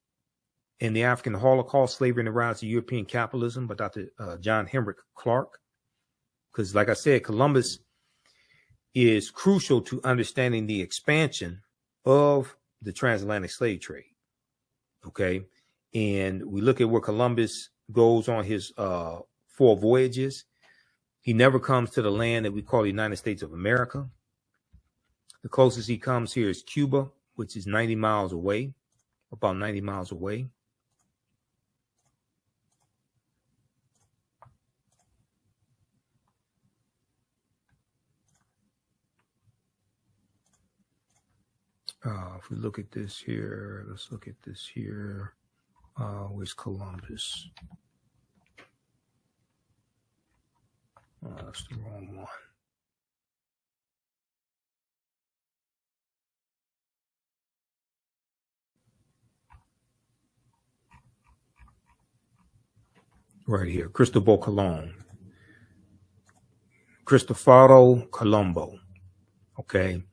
and the African Holocaust, Slavery and the Rise of European Capitalism by Dr. John Henrik Clark. Because like I said, Columbus is crucial to understanding the expansion of the transatlantic slave trade. Okay. And we look at where Columbus goes on his 4 voyages. He never comes to the land that we call the United States of America. The closest he comes here is Cuba, which is 90 miles away, about 90 miles away. If we look at this here, let's look at this here. Where's Columbus? That's the wrong one. Right here, Cristobal Colon. Cristoforo Colombo. Okay.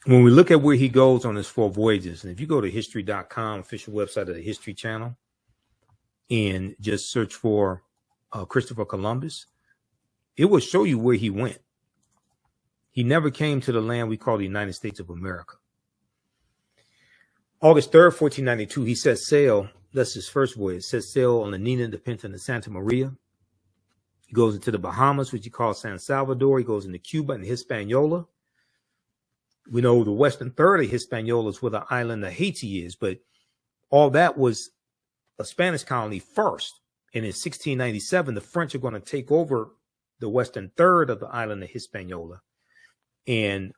When we look at where he goes on his 4 voyages, and if you go to history.com, official website of the History Channel, and just search for Christopher Columbus, it will show you where he went. He never came to the land we call the United States of America. August 3rd, 1492, he set sail. That's his first voyage. Set sail on the Nina, the Pinta, and the Santa Maria. He goes into the Bahamas, which he calls San Salvador. He goes into Cuba and Hispaniola. We know the western third of Hispaniola is where the island of Haiti is, but all that was a Spanish colony first. And in 1697, the French are going to take over the western third of the island of Hispaniola. And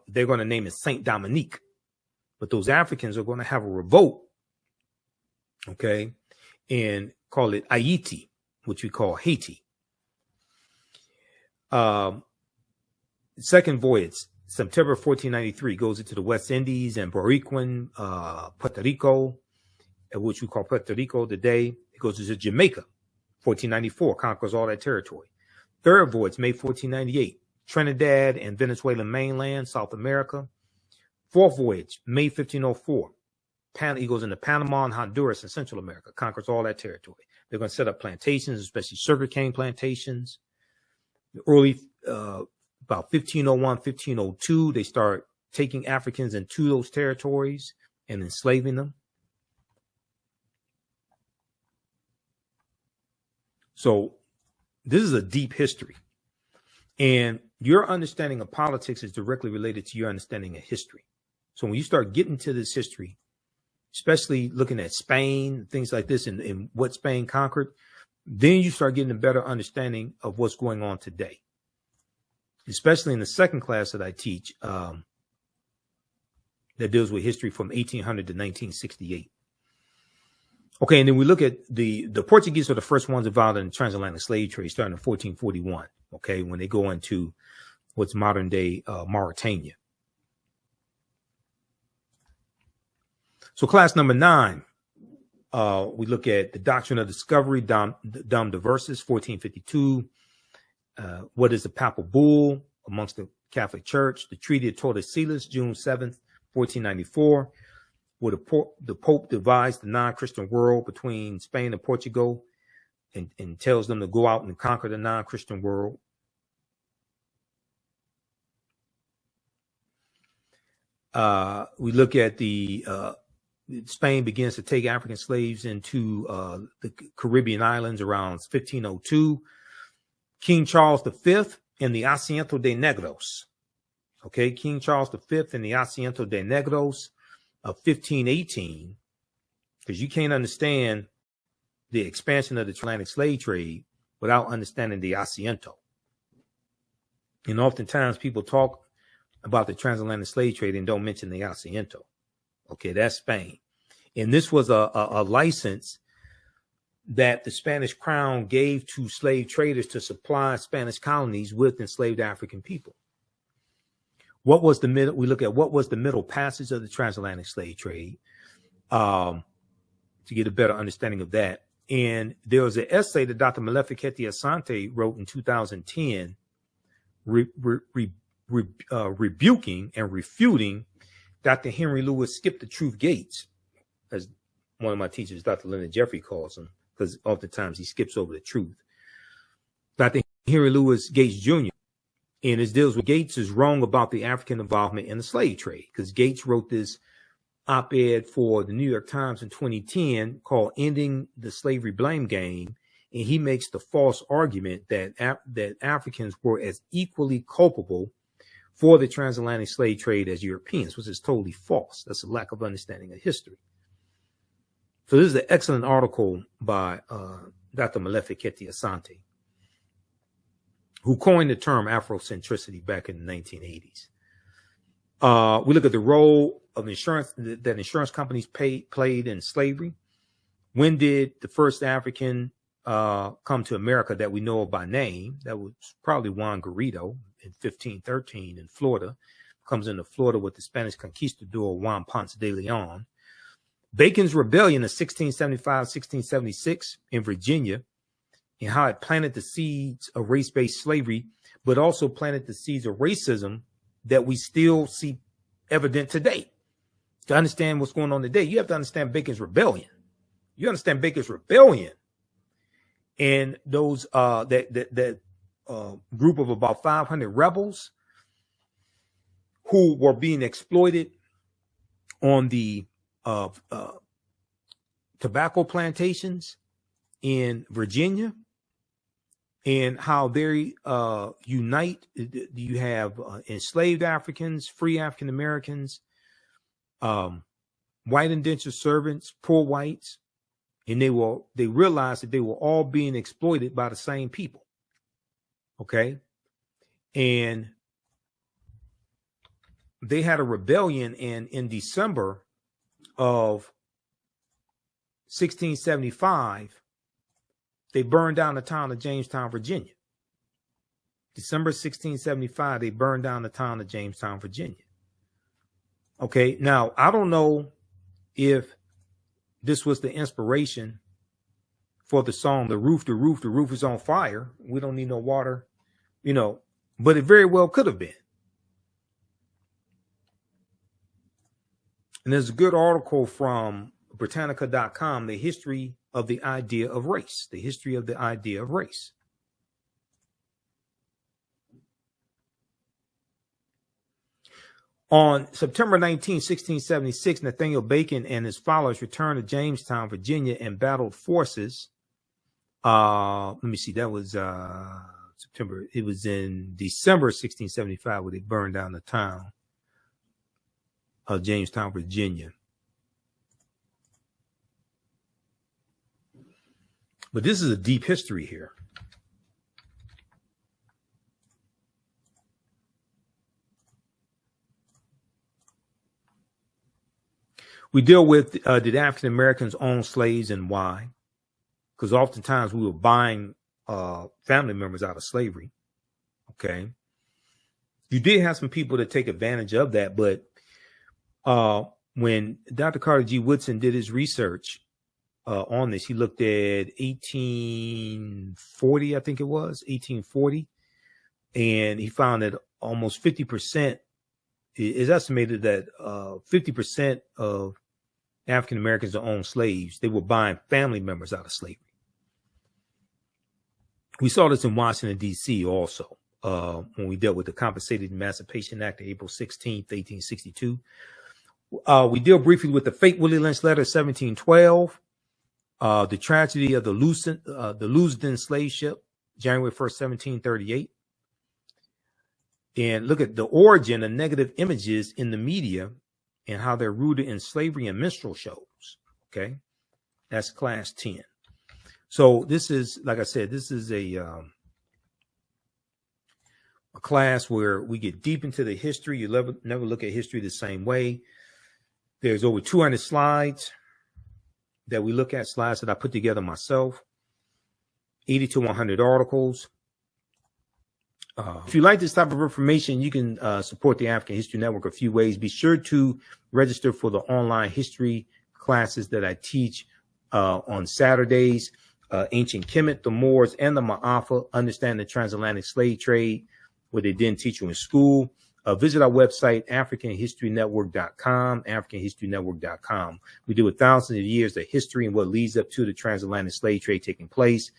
they're going to name it Saint Dominique. But those Africans are going to have a revolt, okay, and call it Haiti, which we call Haiti. Second voyage, September 1493, goes into the West Indies and Boricuan, Puerto Rico, which we call Puerto Rico today. It goes to Jamaica, 1494, conquers all that territory. Third voyage, May 1498, Trinidad and Venezuelan mainland, South America. Fourth voyage, May 1504, he goes into Panama and Honduras in Central America, conquers all that territory. They're going to set up plantations, especially sugarcane plantations. Early, about 1501, 1502, they start taking Africans into those territories and enslaving them. So this is a deep history. And your understanding of politics is directly related to your understanding of history. So when you start getting to this history, especially looking at Spain, things like this, and what Spain conquered, then you start getting a better understanding of what's going on today. Especially in the second class that I teach, that deals with history from 1800 to 1968. Okay, and then we look at the Portuguese are the first ones involved in the transatlantic slave trade starting in 1441, okay, when they go into what's modern day Mauritania. So class number 9, we look at the doctrine of discovery, Dom Diversis, 1452. What is the papal bull amongst the Catholic Church? The Treaty of Tordesillas, June 7th, 1494. Where the Pope divides the non-Christian world between Spain and Portugal and tells them to go out and conquer the non-Christian world. We look at Spain begins to take African slaves into the Caribbean islands around 1502. King Charles V and the Asiento de Negros. Okay, King Charles V and the Asiento de Negros of 1518, because you can't understand the expansion of the Atlantic slave trade without understanding the Asiento. And oftentimes people talk about the transatlantic slave trade and don't mention the Asiento. Okay, that's Spain. And this was a license that the Spanish crown gave to slave traders to supply Spanish colonies with enslaved African people. What was the middle? We look at what was the middle passage of the transatlantic slave trade to get a better understanding of that. And there was an essay that Dr. Maleficenti Asante wrote in 2010, rebuking and refuting Dr. Henry Louis Skip the Truth Gates, as one of my teachers, Dr. Leonard Jeffrey, calls him, because oftentimes he skips over the truth. Dr. Henry Louis Gates Jr. And it deals with Gates is wrong about the African involvement in the slave trade, because Gates wrote this op-ed for the New York Times in 2010 called Ending the Slavery Blame Game. And he makes the false argument that Africans were as equally culpable for the transatlantic slave trade as Europeans, which is totally false. That's a lack of understanding of history. So this is an excellent article by Dr. Maleficenti Asante, who coined the term Afrocentricity back in the 1980s. We look at the role of insurance that insurance companies played in slavery. When did the first African come to America that we know of by name? That was probably Juan Garrido in 1513 in Florida. Comes into Florida with the Spanish conquistador Juan Ponce de Leon. Bacon's Rebellion of 1675-1676 in Virginia, and how it planted the seeds of race-based slavery, but also planted the seeds of racism that we still see evident today. To understand what's going on today, you have to understand Bacon's Rebellion. You understand Bacon's Rebellion and those that group of about 500 rebels who were being exploited on the tobacco plantations in Virginia, and how they unite. You have enslaved Africans, free African Americans, white indentured servants, poor whites, and they realized that they were all being exploited by the same people. Okay, and they had a rebellion, and in December of 1675, they burned down the town of Jamestown, Virginia. December 1675, they burned down the town of Jamestown, Virginia. Okay, now I don't know if this was the inspiration for the song, the roof is on fire. We don't need no water, but it very well could have been. And there's a good article from Britannica.com, the history of the idea of race, the history of the idea of race. On September 19, 1676, Nathaniel Bacon and his followers returned to Jamestown, Virginia, and battled forces. Let me see, that was September. It was in December 1675 where they burned down the town of Jamestown, Virginia. But this is a deep history here. We deal with did African Americans own slaves and why? Because oftentimes we were buying family members out of slavery. Okay. You did have some people that take advantage of that, but when Dr. Carter G. Woodson did his research on this, he looked at 1840, I think it was 1840, and he found that almost 50% is estimated that 50% of African Americans that owned slaves, they were buying family members out of slavery. We saw this in Washington, D.C. also when we dealt with the Compensated Emancipation Act of April 16th, 1862. We deal briefly with the fake Willie Lynch letter, 1712, the tragedy of the Lusden slave ship, January 1st, 1738. And look at the origin of negative images in the media and how they're rooted in slavery and minstrel shows. Okay. That's class 10. So this is, like I said, this is a class where we get deep into the history. You never look at history the same way. There's over 200 slides that we look at, slides that I put together myself, 80 to 100 articles. If you like this type of information, you can support the African History Network a few ways. Be sure to register for the online history classes that I teach on Saturdays. Ancient Kemet, the Moors, and the Maafa, Understand the Transatlantic Slave Trade, what they didn't teach you in school. Visit our website, AfricanHistoryNetwork.com, AfricanHistoryNetwork.com. We deal with thousands of years of history and what leads up to the transatlantic slave trade taking place.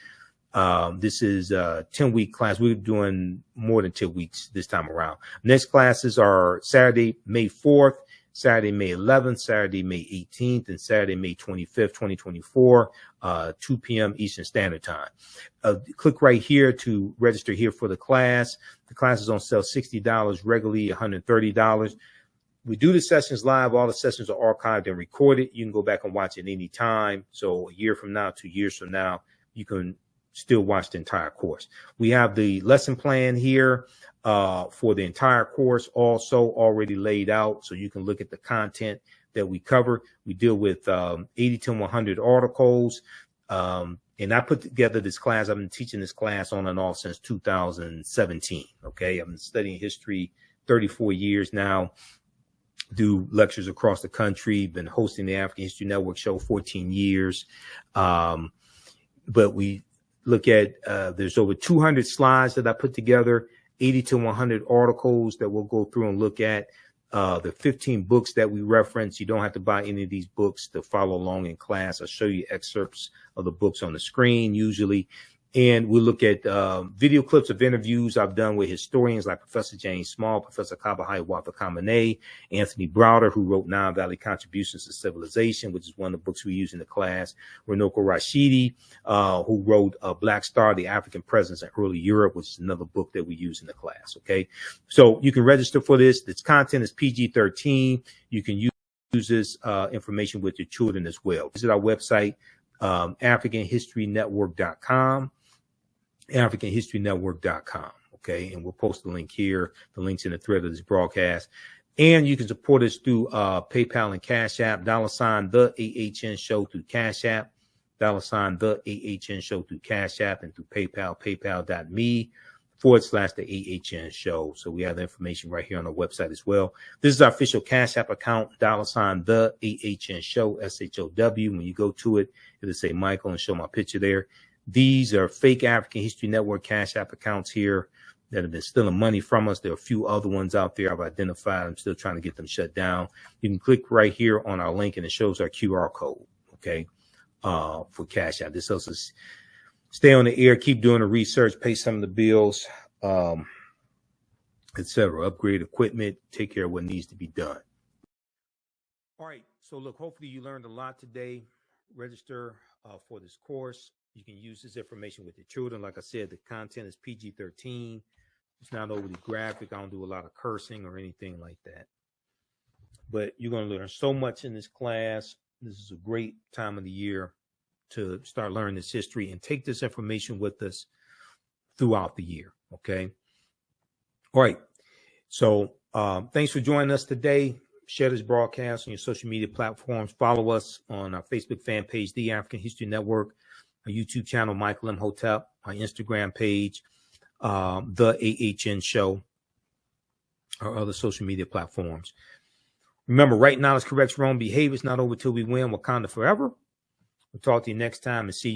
This is a 10-week class. We're doing more than 10 weeks this time around. Next classes are Saturday, May 4th, Saturday, May 11th, Saturday, May 18th, and Saturday, May 25th, 2024, 2 p.m. Eastern Standard Time. Click right here to register here for the class. The class is on sale $60, regularly $130. We do the sessions live. All the sessions are archived and recorded. You can go back and watch it any time. So a year from now, 2 years from now, you can still watch the entire course. We have the lesson plan here for the entire course also already laid out, so you can look at the content that we cover. We deal with 80 to 100 articles. And I put together this class. I've been teaching this class on and off since 2017. Okay. I've been studying history 34 years now, do lectures across the country, been hosting the African History Network show 14 years. But we look at, there's over 200 slides that I put together, 80 to 100 articles that we'll go through and look at. The 15 books that we reference. You don't have to buy any of these books to follow along in class. I'll show you excerpts of the books on the screen usually. And we'll look at video clips of interviews I've done with historians like Professor James Small, Professor Kabahai Wafa-Kamene, Anthony Browder, who wrote Nile Valley Contributions to Civilization, which is one of the books we use in the class, Runoko Rashidi, who wrote Black Star, The African Presence in Early Europe, which is another book that we use in the class, okay? So you can register for this. This content is PG-13. You can use this information with your children as well. Visit our website, AfricanHistoryNetwork.com. AfricanHistoryNetwork.com. Okay. And we'll post the link here. The link's in the thread of this broadcast. And you can support us through PayPal and Cash App, $the AHN show through Cash App, $the AHN show through Cash App, and through PayPal, paypal.me/the AHN show. So we have the information right here on the website as well. This is our official Cash App account, $the AHN show, SHOW. When you go to it, it'll say Michael and show my picture there. These are fake African History Network Cash App accounts here that have been stealing money from us. There are a few other ones out there I've identified. I'm still trying to get them shut down. You can click right here on our link and it shows our QR code, okay, for Cash App. This helps us stay on the air, keep doing the research, pay some of the bills. etc. Upgrade equipment, take care of what needs to be done. All right. So look, hopefully you learned a lot today. Register for this course. You can use this information with your children. Like I said, the content is PG-13. It's not overly graphic. I don't do a lot of cursing or anything like that. But you're going to learn so much in this class. This is a great time of the year to start learning this history and take this information with us throughout the year. Okay. All right. So thanks for joining us today. Share this broadcast on your social media platforms. Follow us on our Facebook fan page, The African History Network, our YouTube channel, Michael Imhotep, our Instagram page, The AHN Show, our other social media platforms. Remember, right knowledge corrects wrong behavior. It's not over till we win. Wakanda forever. We'll talk to you next time and see you.